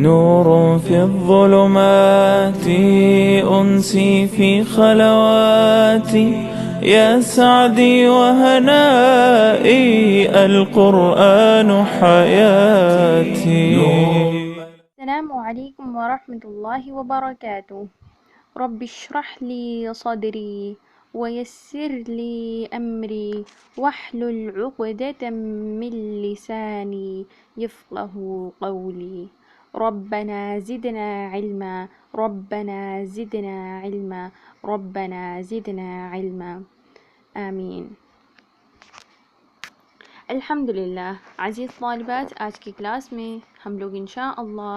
نور في الظلمات أنسي في خلواتي يا سعدي وهنائي القرآن حياتي. السلام عليكم ورحمة الله وبركاته. رب اشرح لي صدري ويسر لي أمري واحلل عقدة من لساني يفقه قولي. ربنا زدنا علما، ربنا زدنا علما، ربنا زدنا علما، آمین. الحمدللہ عزیز طالبات، آج کی کلاس میں ہم لوگ انشاءاللہ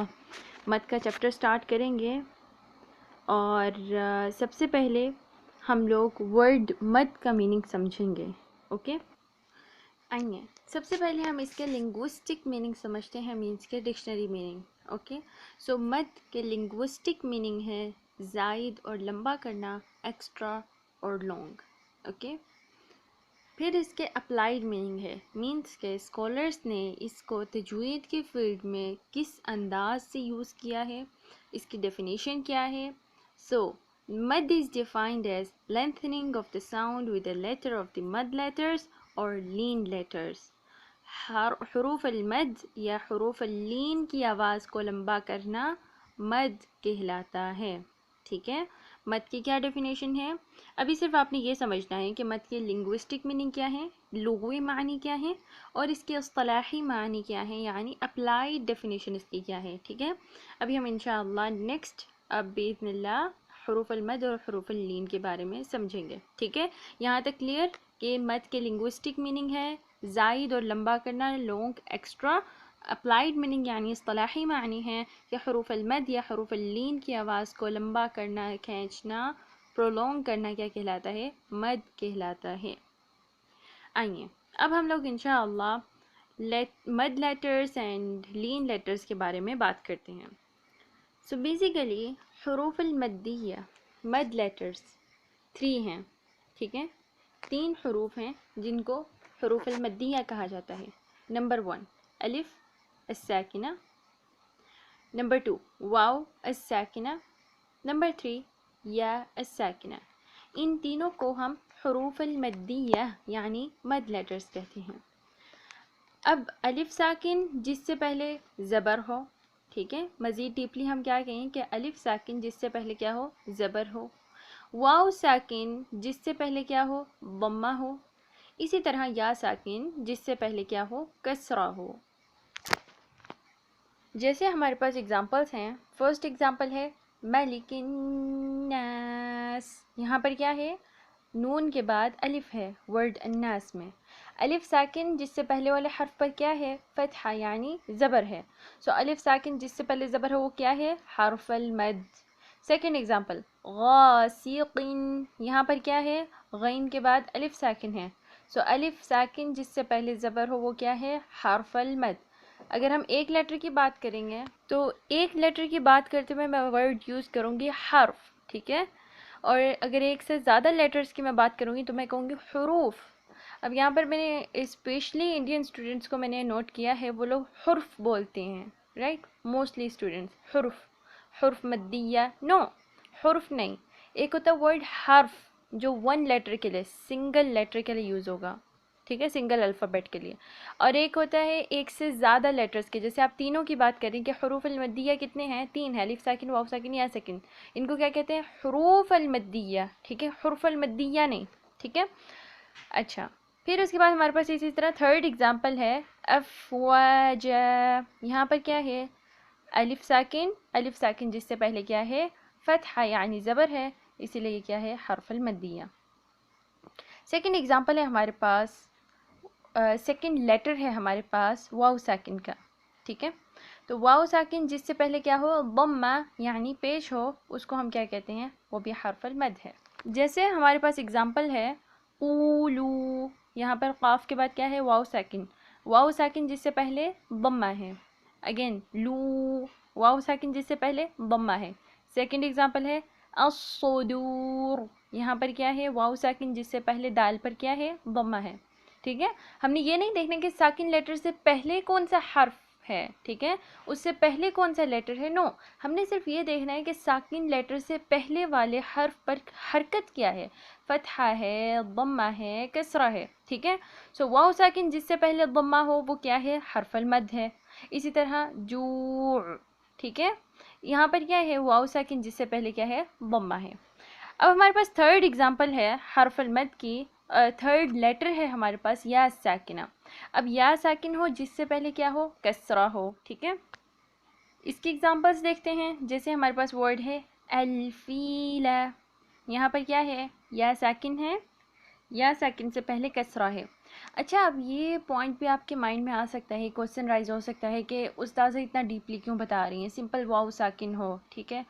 مد کا چیپٹر سٹارٹ کریں گے، اور سب سے پہلے ہم لوگ ورڈ مد کا میننگ سمجھیں گے. اوکے، آئیے سب سے پہلے ہم اس کے لنگوسٹک میننگ سمجھتے ہیں، مینس کے ڈکشنری میننگ. اوکے، سو مد کے لنگوسٹک میننگ ہے زائد اور لمبا کرنا، ایکسٹرا اور لانگ. اوکے، پھر اس کے اپلائیڈ میننگ ہے، مینس کہ اسکالرس نے اس کو تجوید کے فیلڈ میں کس انداز سے یوز کیا ہے، اس کی ڈیفینیشن کیا ہے. سو مد is defined as lengthening of the sound with a letter of the mud letters or lean letters. حروف المد یا حروف اللین کی آواز کو لمبا کرنا مد کہلاتا ہے. ٹھیک ہے، مد کی کیا ڈیفینیشن ہے؟ ابھی صرف آپ نے یہ سمجھنا ہے کہ مد کے لنگوسٹک میننگ کیا ہے، لغوی معنی کیا ہے، اور اس کے اصطلاحی معنی کیا ہے، یعنی اپلائیڈ ڈیفینیشن اس کی کیا ہے. ٹھیک ہے، ابھی ہم انشاءاللہ نیکسٹ اب باذن اللہ حروف المد اور حروف اللین کے بارے میں سمجھیں گے. ٹھیک ہے، یہاں تک کلیئر کہ مد کے لنگوسٹک میننگ ہے زائد اور لمبا کرنا، لانگ، ایکسٹرا. اپلائیڈ میننگ یعنی اصطلاحی معنی ہے کہ حروف المد یا حروف اللین کی آواز کو لمبا کرنا، کھینچنا، پرولونگ کرنا کیا کہلاتا ہے؟ مد کہلاتا ہے. آئیے اب ہم لوگ انشاءاللہ مد لیٹرز اینڈ لین لیٹرز کے بارے میں بات کرتے ہیں. سو بیسیکلی حروف المدیہ مد لیٹرز 3 ہیں. ٹھیک ہے، 3 حروف ہیں جن کو حروف المدیہ کہا جاتا ہے. نمبر 1 الف الساکنہ، نمبر 2 واو الساکنہ، نمبر 3 یا الساکنہ. ان تینوں کو ہم حروف المدیہ یعنی مد لیٹرز کہتے ہیں. اب الف ساکن جس سے پہلے زبر ہو، ٹھیک ہے، مزید ڈیپلی ہم کیا کہیں کہ الف ساکن جس سے پہلے کیا ہو؟ زبر ہو. واو ساکن جس سے پہلے کیا ہو؟ ضمہ ہو. اسی طرح یا ساکن جس سے پہلے کیا ہو؟ کسرہ ہو. جیسے ہمارے پاس اگزامپلس ہیں، فرسٹ اگزامپل ہے ملک الناس. یہاں پر کیا ہے؟ نون کے بعد الف ہے ورڈ الناس میں. الف ساکن جس سے پہلے والے حرف پر کیا ہے؟ فتحہ یعنی زبر ہے. سو الف ساکن جس سے پہلے زبر ہے وہ کیا ہے؟ حرف المد. سیکنڈ اگزامپل غاسق، یہاں پر کیا ہے؟ غین کے بعد الف ساکن ہے. سو الف ساکن جس سے پہلے زبر ہو وہ کیا ہے؟ حرف المد. اگر ہم ایک لیٹر کی بات کریں گے تو ایک لیٹر کی بات کرتے ہوئے میں ورڈ یوز کروں گی حرف. ٹھیک ہے، اور اگر ایک سے زیادہ لیٹرز کی میں بات کروں گی تو میں کہوں گی حروف. اب یہاں پر میں نے اسپیشلی انڈین اسٹوڈنٹس کو میں نے نوٹ کیا ہے، وہ لوگ حرف بولتے ہیں، رائٹ؟ موسٹلی اسٹوڈنٹس حرف، حرف مدیہ، نو، حرف نہیں. ایک ہوتا ہے ورڈ حرف جو 1 لیٹر کے لیے، سنگل لیٹر کے لیے یوز ہوگا، ٹھیک ہے، سنگل الفابیٹ کے لیے. اور ایک ہوتا ہے ایک سے زیادہ لیٹرز کے، جیسے آپ تینوں کی بات کریں کہ حروف المدیہ کتنے ہیں؟ 3 ہیں، الف ساکن، واو ساکن، یا ساکن. ان کو کیا کہتے ہیں؟ حروف المدیہ. ٹھیک ہے، حروف المدیہ نہیں. ٹھیک ہے، اچھا. پھر اس کے بعد ہمارے پاس اسی طرح تھرڈ اگزامپل ہے افواج. یہاں پر کیا ہے؟ الف ساکن، الف ساکن جس سے پہلے کیا ہے؟ فتحہ یعنی زبر ہے، اسی لیے یہ کیا ہے؟ حرف المدیہ. سیکنڈ اگزامپل ہے ہمارے پاس، سیکنڈ لیٹر ہے ہمارے پاس واو ساکن کا. ٹھیک ہے، تو واو ساکن جس سے پہلے کیا ہو؟ ضمہ یعنی پیش ہو، اس کو ہم کیا کہتے ہیں؟ وہ بھی حرف المد ہے. جیسے ہمارے پاس اگزامپل ہے قولو. یہاں پر قاف کے بعد کیا ہے؟ واو ساکن. واو ساکن جس سے پہلے ضمہ ہے. اگین لو، واو ساکن جس سے پہلے ضمہ ہے. سیکنڈ اگزامپل ہے الصدور. یہاں پر کیا ہے؟ واو ساکن جس سے پہلے دال پر کیا ہے؟ ضمہ ہے. ٹھیک ہے، ہم نے یہ نہیں دیکھنا کہ ساکن لیٹر سے پہلے کون سا حرف ہے، ٹھیک ہے، اس سے پہلے کون سا لیٹر ہے؟ نو، ہم نے صرف یہ دیکھنا ہے کہ ساکن لیٹر سے پہلے والے حرف پر حرکت کیا ہے، فتحہ ہے، ضمہ ہے، کسرہ ہے، ٹھیک ہے. سو واو ساکن جس سے پہلے ضمہ ہو وہ کیا ہے؟ حرف المد ہے. اسی طرح جوع، ٹھیک ہے، یہاں پر کیا ہے؟ واو ساکن جس سے پہلے کیا ہے؟ ضمہ ہے. اب ہمارے پاس تھرڈ ایگزامپل ہے حرف المد کی، تھرڈ لیٹر ہے ہمارے پاس یا ساکنہ. اب یا ساکن ہو جس سے پہلے کیا ہو؟ کسرہ ہو، ٹھیک ہے. اس کی ایگزامپلس دیکھتے ہیں. جیسے ہمارے پاس ورڈ ہے الفیلہ، یہاں پر کیا ہے؟ یا ساکن ہے، یا ساکن سے پہلے کسرہ ہے. اچھا، اب یہ پوائنٹ بھی آپ کے مائنڈ میں آ سکتا ہے، کوسچن رائز ہو سکتا ہے کہ استاذہ اتنا ڈیپلی کیوں بتا رہی ہیں، سمپل واو ساکن ہو، ٹھیک ہے،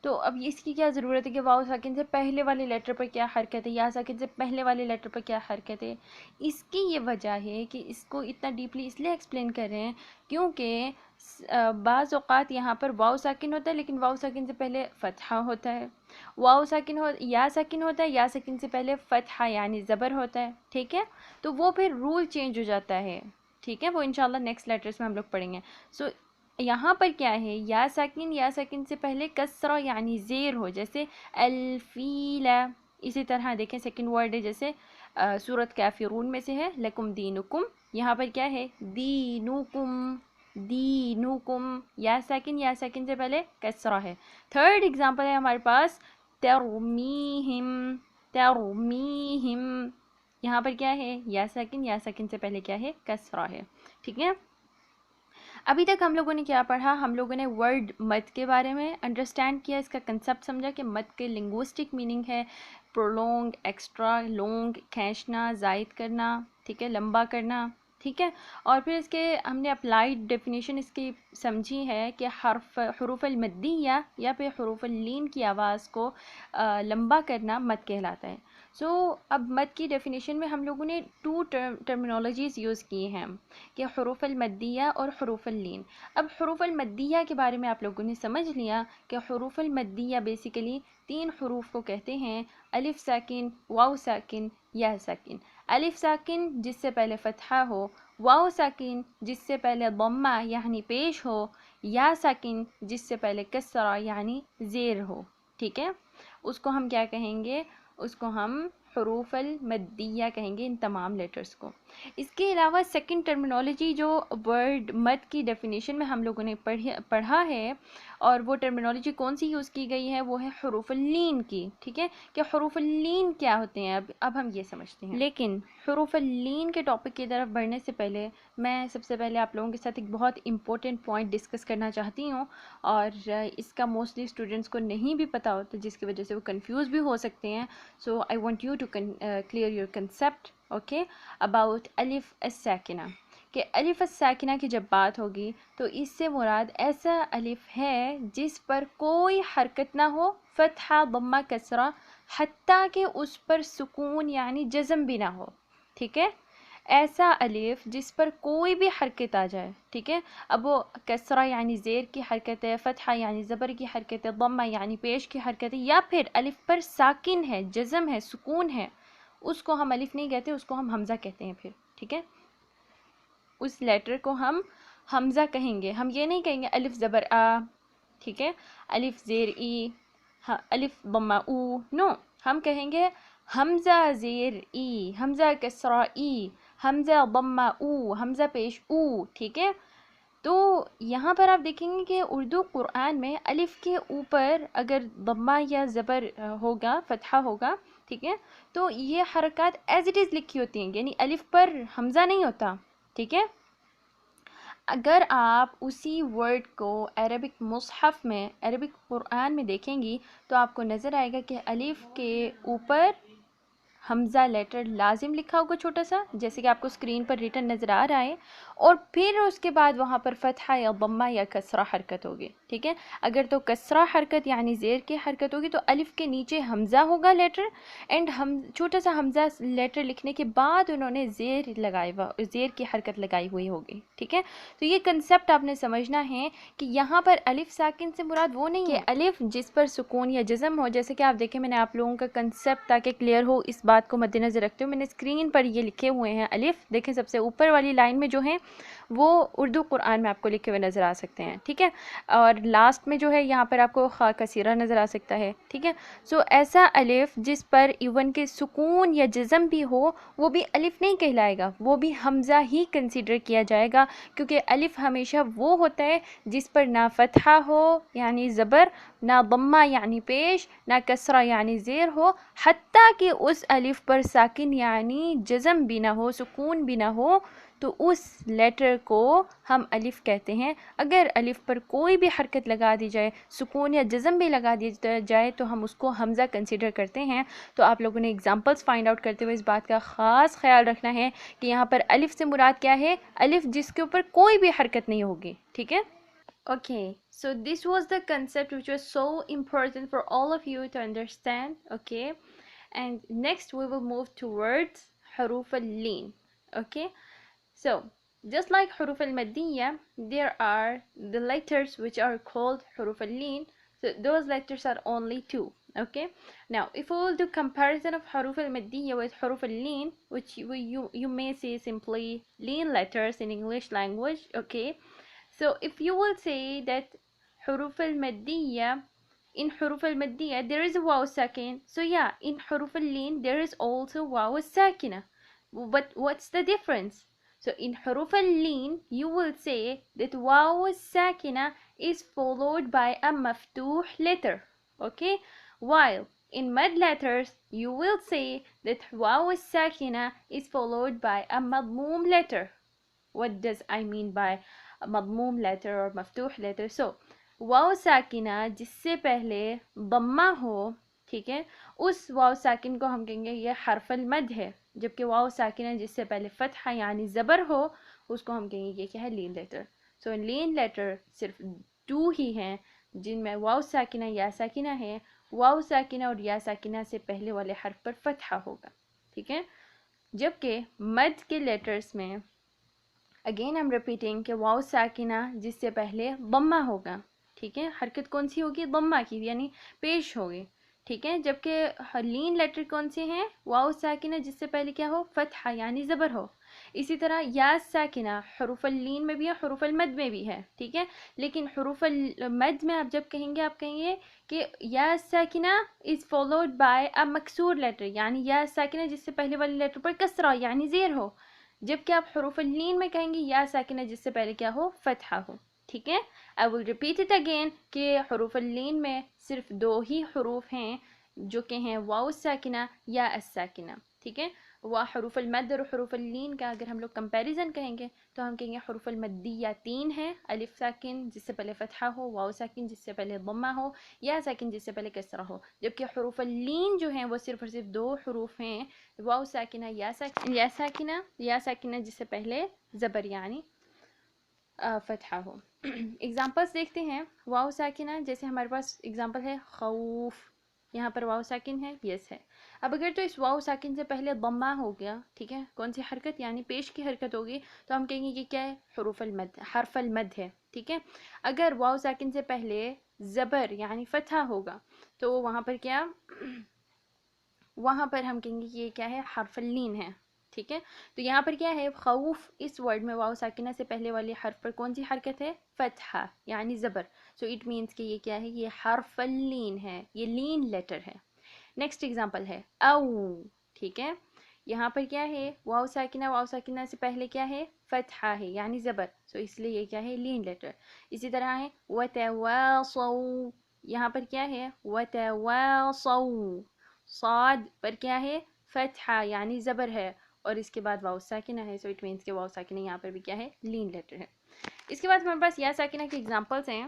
تو اب اس کی کیا ضرورت ہے کہ واو ساکن سے پہلے والے لیٹر پر کیا حرکت ہے، یا ساکن سے پہلے والے لیٹر پر کیا حرکت ہے. اس کی یہ وجہ ہے کہ اس کو اتنا ڈیپلی اس لیے ایکسپلین کر رہے ہیں کیونکہ بعض اوقات یہاں پر واو ساکن ہوتا ہے لیکن واو ساکن سے پہلے فتحہ ہوتا ہے، واو ساکن یا ساکن ہوتا ہے، یا ساکن سے پہلے فتحہ یعنی زبر ہوتا ہے، ٹھیک ہے، تو وہ پھر رول چینج ہو جاتا ہے، ٹھیک ہے، وہ انشاءاللہ نیکسٹ لیٹرز میں ہم لوگ پڑھیں گے. سو یہاں پر کیا ہے؟ یا ساکن سے پہلے کسرہ یعنی زیر ہو، جیسے الفیلہ. اسی طرح دیکھیں سیکنڈ ورڈ ہے جیسے سورۃ کافرون میں سے ہے لکم دینکم، یہاں پر کیا ہے؟ دینکم، دینکم، یا ساکن سے پہلے کسرہ ہے. تھرڈ ایگزامپل ہے ہمارے پاس ترمیہم، ترمیہم، یہاں پر کیا ہے؟ یا ساکن سے پہلے کیا ہے؟ کسرہ ہے، ٹھیک ہے. ابھی تک ہم لوگوں نے کیا پڑھا؟ ہم لوگوں نے ورڈ مد کے بارے میں انڈرسٹینڈ کیا، اس کا کنسپٹ سمجھا کہ مد کے لنگوسٹک میننگ ہے پرولونگ، ایکسٹرا لونگ، کھینچنا، زائد کرنا، ٹھیک ہے، لمبا کرنا، ٹھیک ہے. اور پھر اس کے ہم نے اپلائیڈ ڈیفینیشن اس کی سمجھی ہے کہ حروف المدیہ یا پھر حروف اللین کی آواز کو لمبا کرنا مد کہلاتا ہے. سو اب مد کی ڈیفینیشن میں ہم لوگوں نے 2 ٹرمینالوجیز یوز کی ہیں کہ حروف المدیہ اور حروف اللین. اب حروف المدیہ کے بارے میں آپ لوگوں نے سمجھ لیا کہ حروف المدیہ بیسیکلی 3 حروف کو کہتے ہیں، الف ساکن، واو ساکن، یا ساکن. الف ساکن جس سے پہلے فتحہ ہو، واو ساکن جس سے پہلے ضمہ یعنی پیش ہو، یا ساکن جس سے پہلے کسرہ یعنی زیر ہو، ٹھیک ہے. اس کو ہم کیا کہیں گے؟ اس کو ہم حروف المدیہ کہیں گے، ان تمام لیٹرز کو. اس کے علاوہ سیکنڈ ٹرمینالوجی جو ورڈ مد کی ڈیفینیشن میں ہم لوگوں نے پڑھا ہے، اور وہ ٹرمینالوجی کون سی یوز کی گئی ہے؟ وہ ہے حروف اللین کی، ٹھیک ہے، کہ حروف اللین کیا ہوتے ہیں اب ہم یہ سمجھتے ہیں. لیکن حروف اللین کے ٹاپک کی طرف بڑھنے سے پہلے میں سب سے پہلے آپ لوگوں کے ساتھ ایک بہت امپورٹنٹ پوائنٹ ڈسکس کرنا چاہتی ہوں، اور اس کا موسٹلی اسٹوڈنٹس کو نہیں بھی پتہ ہوتا، جس کی وجہ سے وہ کنفیوز بھی ہو سکتے ہیں. So I want you to clear your concept okay about الف الساکنہ. کہ الف الساکنہ کی جب بات ہوگی تو اس سے مراد ایسا الف ہے جس پر کوئی حرکت نہ ہو، فتحہ، ضمہ، کسرہ، حتیٰ کہ اس پر سکون یعنی جزم بھی نہ ہو، ٹھیک ہے. ایسا الف جس پر کوئی بھی حرکت آ جائے، ٹھیک ہے. اب وہ کسرہ یعنی زیر کی حرکت ہے، فتحہ یعنی زبر کی حرکت ہے، ضمہ یعنی پیش کی حرکت ہے، یا پھر الف پر ساکن ہے، جزم ہے، سکون ہے، اس کو ہم الف نہیں کہتے، اس کو ہم حمزہ کہتے ہیں پھر، ٹھیک ہے. اس لیٹر کو ہم حمزہ کہیں گے، ہم یہ نہیں کہیں گے الف زبر آ، ٹھیک ہے، الف زیر ای، الف ضمہ او، نو، ہم کہیں گے حمزہ زیر ای، حمزہ کسرہ ای، حمزہ ضمہ او، حمزہ پیش او، ٹھیک ہے. تو یہاں پر آپ دیکھیں گے کہ اردو قرآن میں الف کے اوپر اگر ضمہ یا زبر ہوگا، فتحہ ہوگا، ٹھیک ہے، تو یہ حرکات ایز اٹ از لکھی ہوتی ہیں، یعنی الف پر حمزہ نہیں ہوتا، ٹھیک ہے. اگر آپ اسی ورڈ کو عربک مصحف میں، عربک قرآن میں دیکھیں گی تو آپ کو نظر آئے گا کہ الف کے اوپر حمزہ لیٹر لازم لکھا ہوگا چھوٹا سا، جیسے کہ آپ کو اسکرین پر ریٹن نظر آ رہا ہے، اور پھر اس کے بعد وہاں پر فتحہ یا ضمہ یا کسرہ حرکت ہوگی، ٹھیک ہے. اگر تو کسرہ حرکت یعنی زیر کی حرکت ہوگی تو الف کے نیچے حمزہ ہوگا لیٹر، اینڈ چھوٹا سا حمزہ لیٹر لکھنے کے بعد انہوں نے زیر کی حرکت لگائی ہوئی ہوگی، ٹھیک ہے. تو یہ کنسیپٹ آپ نے سمجھنا ہے کہ یہاں پر الف ساکن سے مراد وہ نہیں ہے الف جس پر سکون یا جزم ہو. جیسے کہ آپ دیکھیں میں نے آپ لوگوں کا کنسیپٹ تاکہ کلیئر ہو اس بات کو مد نظر رکھتے ہوں، میں نے اسکرین پر یہ لکھے ہوئے ہیں الف، دیکھیں سب سے اوپر والی لائن میں جو ہیں وہ اردو قرآن میں آپ کو لکھے ہوئے نظر آ سکتے ہیں، ٹھیک ہے. اور لاسٹ میں جو ہے یہاں پر آپ کو خا کثیرہ نظر آ سکتا ہے، ٹھیک ہے. سو ایسا الف جس پر ایون کے سکون یا جزم بھی ہو وہ بھی الف نہیں کہلائے گا، وہ بھی حمزہ ہی کنسیڈر کیا جائے گا، کیونکہ الف ہمیشہ وہ ہوتا ہے جس پر نہ فتحہ ہو یعنی زبر، نہ ضمہ یعنی پیش، نہ کسرہ یعنی زیر ہو، حتیٰ کہ اس الف پر ساکن یعنی جزم بھی نہ ہو، سکون بھی نہ ہو، تو اس لیٹر کو ہم الف کہتے ہیں. اگر الف پر کوئی بھی حرکت لگا دی جائے، سکون یا جزم بھی لگا دی جائے، تو ہم اس کو حمزہ کنسیڈر کرتے ہیں. تو آپ لوگوں نے اگزامپلس فائنڈ آؤٹ کرتے ہوئے اس بات کا خاص خیال رکھنا ہے کہ یہاں پر الف سے مراد کیا ہے، الف جس کے اوپر کوئی بھی حرکت نہیں ہوگی، ٹھیک ہے. Okay, so this was the concept which was so important for all of you to understand, okay? And next we will move towards حروف اللين, okay? So, just like حروف المدية, there are the letters which are called حروف اللين. So, those letters are only two, okay? Now, if we will do comparison of حروف المدية with حروف اللين, which you may see simply lean letters in English language, okay? So if you will say that حروف المدية, in حروف المدية there is a wow ساكن, so yeah, in حروف اللين there is also wow الساكنة. But what's the difference? So in حروف اللين you will say that wow الساكنة is followed by a مفتوح letter, okay? While in mad letters you will say that wow الساكنة is followed by a مضموم letter. What does I mean by مضموم letter اور مفتوح letter؟ So واو ساکنہ جس سے پہلے ضمہ ہو، ٹھیک ہے، اس واو ساکن کو ہم کہیں گے یہ حرف المد ہے، جبکہ واو ساکنہ جس سے پہلے فتحہ یعنی زبر ہو اس کو ہم کہیں گے یہ کیا ہے، لین لیٹر. سو لین لیٹر صرف دو ہی ہیں جن میں واو ساکنہ یا ساکنہ ہے. واو ساکنہ اور یا ساکنہ سے پہلے والے حرف پر فتحہ ہوگا، ٹھیک ہے. جبکہ مد کے لیٹرز میں اگین I'm repeating کہ واو ساکنہ جس سے پہلے ضمہ ہوگا، ٹھیک ہے، حرکت کون سی ہوگی، ضمہ کی، یعنی پیش ہوگی، ٹھیک ہے. جبکہ لین لیٹر کون سے ہیں، واو ساکنہ جس سے پہلے کیا ہو، فتحہ یعنی زبر ہو. اسی طرح یا ساکنہ حروف اللین میں بھی ہے، حروف المد میں بھی ہے، ٹھیک ہے. لیکن حروف المد میں آپ جب کہیں گے، آپ کہیں گے کہ یا ساکنہ از فالوڈ بائی اے مکسور لیٹر، یعنی یا ساکنہ جس سے پہلے والے لیٹر پر کسرہ یعنی زیر ہو. جبکہ آپ حروف اللین میں کہیں گے یا ساکنہ جس سے پہلے کیا ہو، فتحہ ہو، ٹھیک ہے. I will repeat it again کہ حروف اللین میں صرف دو ہی حروف ہیں جو کہ ہیں واو ساکنہ یا الساکنہ، ٹھیک ہے. وہ حروف المد اور حروف اللین کا اگر ہم لوگ کمپیریزن کہیں گے تو ہم کہیں گے حروف المدیہ تین ہیں، الف ساکن جس سے پہلے فتحہ ہو، واو ساکن جس سے پہلے ضمہ ہو، یا ساکن جس سے پہلے کسرہ ہو. جبکہ حروف اللین جو ہیں وہ صرف اور صرف دو حروف ہیں، واو ساکنہ یا ساکنہ جس سے پہلے زبر یعنی فتحہ ہو. ایگزامپلس دیکھتے ہیں. واو ساکنہ جیسے ہمارے پاس ایگزامپل ہے خوف، یہاں پر واو ساکن ہے، یس ہے. اب اگر تو اس واو ساکن سے پہلے ضمہ ہو گیا، ٹھیک ہے، کون سی حرکت، یعنی پیش کی حرکت ہوگی، تو ہم کہیں گے یہ کیا ہے، حروف المد، حرف المد ہے، ٹھیک ہے. اگر واو ساکن سے پہلے زبر یعنی فتحہ ہوگا تو وہاں پر کیا، وہاں پر ہم کہیں گے یہ کیا ہے، حرف اللین ہے، ٹھیک ہے. تو یہاں پر کیا ہے، خوف، اس ورڈ میں واو ساکنہ سے پہلے والے حرف پر کون سی حرکت ہے، فتحہ یعنی زبر. سو اٹ مینس کہ یہ کیا ہے، یہ حرف اللین ہے، یہ لین لیٹر ہے. نیکسٹ ایگزامپل ہے او، ٹھیک ہے. یہاں پر کیا ہے، واو ساکنہ سے پہلے کیا ہے، فتحہ ہے یعنی زبر، سو اس لیے یہ کیا ہے، لین لیٹر. اسی طرح ہے وتواصوا، یہاں پر کیا ہے، وتواصوا، صاد پر کیا ہے، فتحہ یعنی زبر ہے، اور اس کے بعد واو ساکنہ ہے، سو اٹ مینس کہ واو ساکنہ یہاں پر بھی کیا ہے، لین لیٹر ہے. اس کے بعد ہمارے پاس یا ساکنہ کی ایگزامپلس ہیں،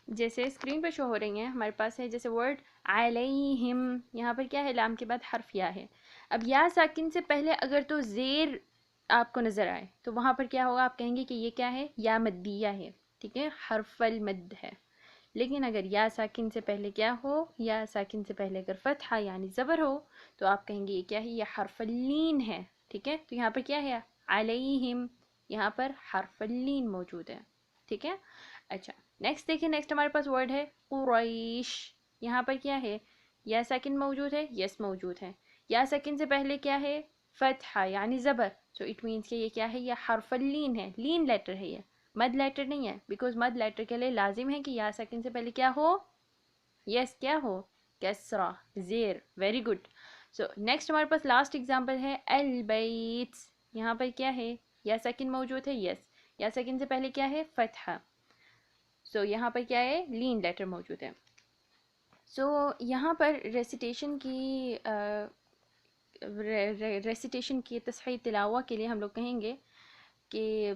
جیسے اسکرین پہ شو ہو رہی ہیں. ہمارے پاس ہے جیسے ورڈ علیہم، یہاں پر کیا ہے، لام کے بعد حرف یا ہے. اب یا ساکن سے پہلے اگر تو زیر آپ کو نظر آئے تو وہاں پر کیا ہوگا، آپ کہیں گے کہ یہ کیا ہے، یا مدیہ ہے، ٹھیک ہے، حرف المد ہے. لیکن اگر یا ساکن سے پہلے کیا ہو، یا ساکن سے پہلے اگر فتحہ یعنی زبر ہو تو آپ کہیں گے یہ کیا ہے، یہ حرف اللین ہے، ٹھیک ہے. تو یہاں پر کیا ہے، علیہم، یہاں پر حرف اللین موجود ہے، ٹھیک ہے. اچھا نیکسٹ دیکھیں، نیکسٹ ہمارے پاس ورڈ ہے قریش. یہاں پر کیا ہے، یا ساکن موجود ہے، یس موجود ہے. یا ساکن سے پہلے کیا ہے، فتحہ یعنی زبر. سو اٹ مینس کہ یہ کیا ہے؟ یہ حرف اللین ہے، لین لیٹر ہے، یہ مد لیٹر نہیں ہے، بیکاز مد لیٹر کے لیے لازم ہے کہ یا ساکن سے پہلے کیا ہو؟ یس کیا ہو؟ کسرہ، زیر. Very good. سو نیکسٹ ہمارے پاس لاسٹ ایگزامپل ہے البیت. یہاں پر کیا ہے؟ یا ساکن موجود ہے، یس. یا ساکن سے پہلے کیا ہے؟ فتحہ. سو یہاں پر کیا ہے؟ لین لیٹر موجود ہے. سو یہاں پر ریسیٹیشن کی تصحیح تلاوہ کے لیے ہم لوگ کہیں گے کہ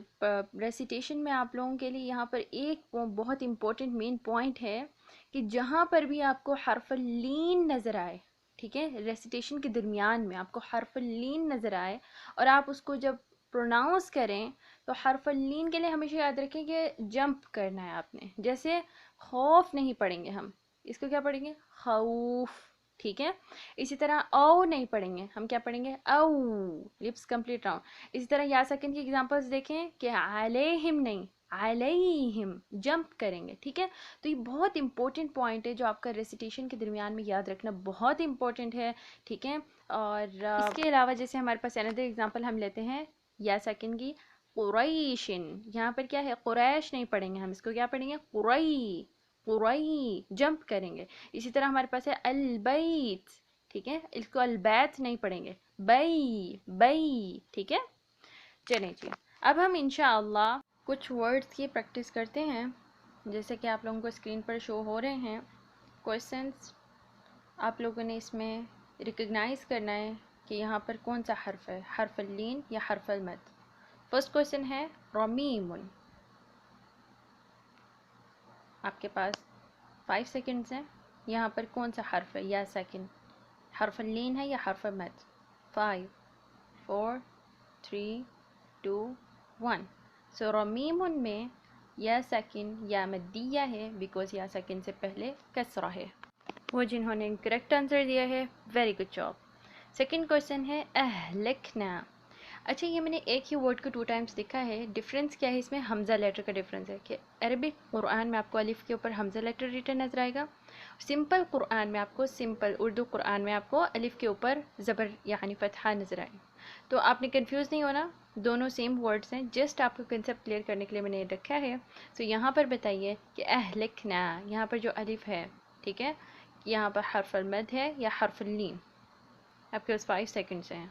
ریسیٹیشن میں آپ لوگوں کے لیے یہاں پر ایک بہت امپورٹنٹ مین پوائنٹ ہے کہ جہاں پر بھی آپ کو حرف لین نظر آئے، ٹھیک ہے، ریسیٹیشن کے درمیان میں آپ کو حرف لین نظر آئے اور آپ اس کو جب پروناؤنس کریں تو حرف لین کے لیے ہمیشہ یاد رکھیں کہ جمپ کرنا ہے آپ نے. جیسے خوف نہیں پڑھیں گے ہم، اس کو کیا پڑھیں گے؟ خوف. ٹھیک ہے. اسی طرح او نہیں پڑھیں گے ہم، کیا پڑھیں گے؟ او. Lips complete round. اسی طرح یا سیکنڈ کی ایگزامپلس دیکھیں کہ علیہم نہیں، علیہم جمپ کریں گے. ٹھیک ہے. تو یہ بہت امپورٹنٹ پوائنٹ ہے جو آپ کا ریسیٹیشن کے درمیان میں یاد رکھنا بہت امپورٹنٹ ہے. ٹھیک ہے. اور اس کے علاوہ جیسے ہمارے پاس اندر ایگزامپل ہم لیتے ہیں یا سیکنڈ کی قریشن. یہاں پر کیا ہے؟ قریش نہیں پڑھیں گے ہم، اس کو کیا پڑھیں گے؟ قری. قری جمپ کریں گے. اسی طرح ہمارے پاس ہے البیت. ٹھیک ہے. اس کو البیت نہیں پڑھیں گے، بی بی. ٹھیک ہے. چلیں جی، اب ہم انشاءاللہ کچھ ورڈز کی پریکٹس کرتے ہیں جیسے کہ آپ لوگوں کو اسکرین پر شو ہو رہے ہیں. کویسچنس آپ لوگوں نے اس میں ریکگنائز کرنا ہے کہ یہاں پر کون سا حرف ہے، حرف اللین یا حرف المد. فرسٹ کویسچن ہے رمیم. آپ کے پاس 5 سیکنڈز ہیں. یہاں پر کون سا حرف ہے؟ یا سیکنڈ، حرف اللین ہے یا حرف مد؟ 5 4 3 2 1. سو رمیم میں یا سیکنڈ یا مدیہ ہے بیکاز یا سیکنڈ سے پہلے کسرہ ہے. وہ جنہوں نے کریکٹ آنسر دیا ہے، very good job. Second question ہے اہلکنا. اچھا، یہ میں نے ایک ہی ورڈ کو 2 ٹائمز لکھا ہے. ڈفرینس کیا ہے اس میں؟ حمزہ لیٹر کا ڈفرینس ہے کہ عربک قرآن میں آپ کو الف کے اوپر حمزہ لیٹر ریٹن نظر آئے گا، سمپل قرآن میں آپ کو، سمپل اردو قرآن میں آپ کو الف کے اوپر زبر یعنی فتحہ نظر آئے. تو آپ نے کنفیوز نہیں ہونا، دونوں سیم ورڈز ہیں. جسٹ آپ کو کنسیپٹ کلیئر کرنے کے لیے میں نے رکھا ہے. سو یہاں پر بتائیے کہ اہلکنا یہاں پر جو الف ہے، ٹھیک ہے، یہاں پر حرف المد ہے یا حرف اللین؟ آپ کے پاس 5 سیکنڈز ہیں.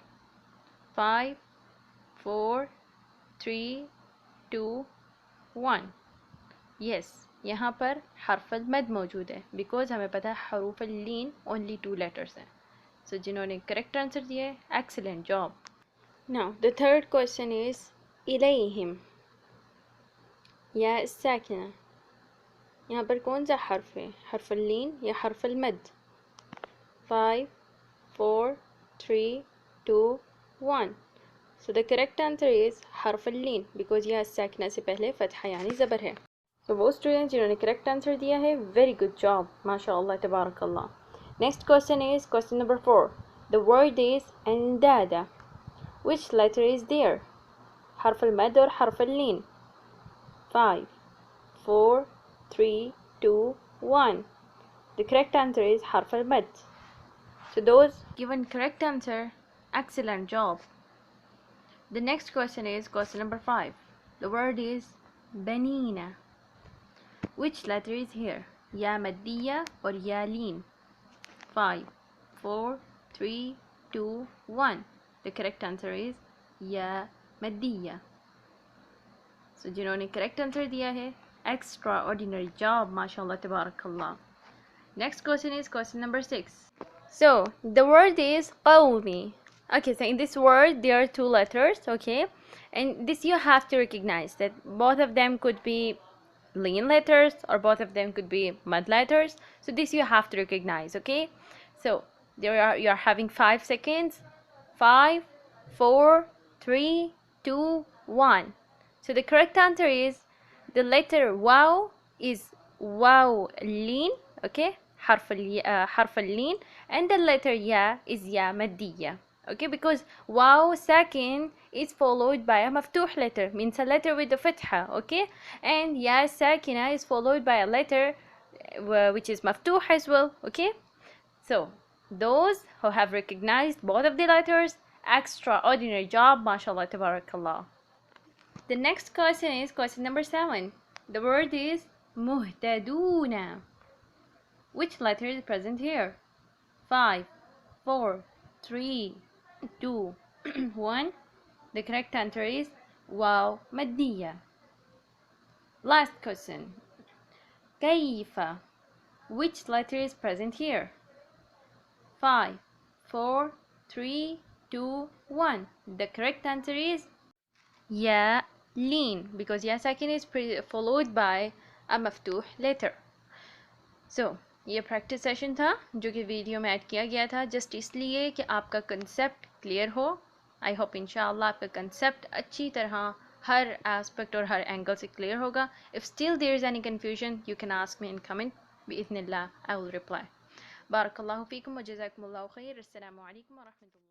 5 4 3 2 1. یس، یہاں پر حرف المد موجود ہے بیکاز ہمیں پتہ ہے حروف اللین اونلی 2 لیٹرز ہیں. سو جنہوں نے کریکٹ آنسر دیا ہے، excellent job. Now the third question is الیہم یا الساکنہ. یہاں پر کون سا حرف ہے؟ حرف اللین یا حرف المد؟ 5 4 3 2 1. So the correct answer is حرف اللین because یہ الساکنہ سے پہلے فتحہ یعنی زبر ہے. So وہ اسٹوڈنٹ جنہوں نے کریکٹ آنسر دیا ہے، ویری گڈ جاب، ماشاء اللہ تبارک اللہ. Next question is question number 4. The word is اندادہ. Which letter is there? حرف المد اور حرف اللین؟ 5 4 3 2 1. The correct answer is حرف المد. So those given correct answer, excellent job. The next question is question number 5. The word is بنینا. Which letter is here? یا مدیہ اور یا لین؟ 5 4 3 2 1. The correct answer is یا Madhya. So جنہوں نے کریکٹ آنسر دیا ہے، extra ordinary job, ماشاء اللہ تبارک اللہ. Next question is question number 6. So the word is قومی. Okay, so in this word there are 2 letters, okay, and this you have to recognize that both of them could be lean letters or both of them could be mud letters. So this you have to recognize, okay. So you are having 5 seconds. 5 4 3 2 1. So the correct answer is the letter wow is wow lean, okay, حرف اللين, and the letter ya is ya مدية, okay, because واو ساكن is followed by a مفتوح letter, means a letter with the فتحة, okay, and ya ساكنة is followed by a letter which is مفتوح as well, okay. So those who have recognized both of the letters, extraordinary job, mashallah, tabarakallah. The next question is question number 7. The word is muhtaduna. Which letter is present here? 5, 4, 3, 2, 1. The correct answer is waw maddiya. Last question. Kayfa. Which letter is present here? 5, 4, 3, 2, 1. The correct answer is ya lean, because ya sakin is followed by a maftuh letter. So یہ practice session تھا جو کہ video میں add کیا گیا تھا just اس لیے کہ آپ کا کنسیپٹ کلیئر ہو. آئی ہوپ انشاءاللہ آپ کا کنسیپٹ اچھی طرح ہر ایسپیکٹ اور ہر اینگل سے کلیئر ہوگا. If still there is any confusion you can ask me in comment باذن اللہ آئی ول رپلائی. بارک اللہ فیکم و جزاکم اللہ خیر. السلام علیکم و رحمۃ اللہ.